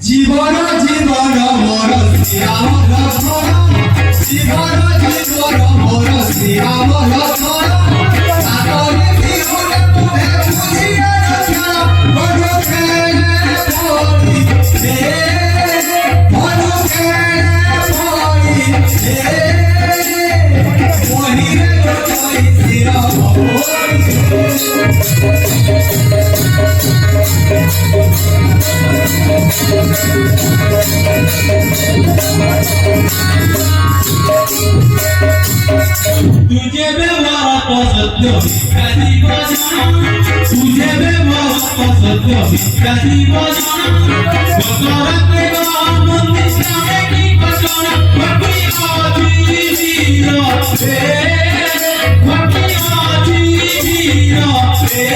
জীবন জীবন মোর শ্যাম লক্ষণ জীবন জীবন মোর শ্যাম লক্ষণ সাগরে বিহুরে তুহে বুঝিয়া রক্ষণ মধু খেলে পড়ি হে মধু খেলে পড়ি হে মহিরে তোই শির तुझे व्यवहार पसंद कधी बजाना तुझे व्यवहार पसंद कधी बजाना बकरते मंदिर सामे की बजाना भक्ति आजी वीरा हे भक्ति आजी वीरा हे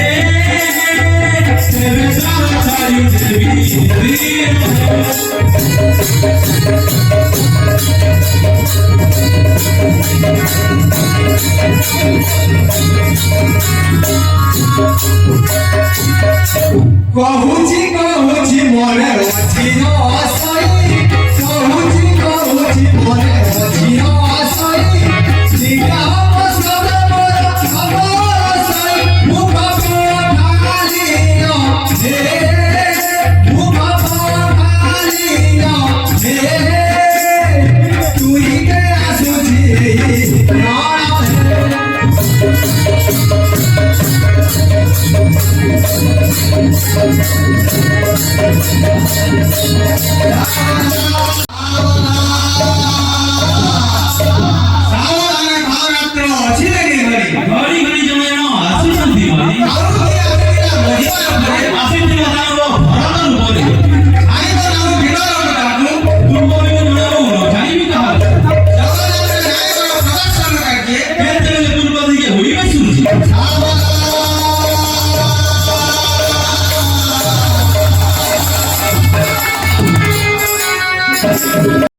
तेरे सारा सारी देवी কহুছি কহুছি মনে অছি আশাই কহুছি কহুছি মনে অছি আশাই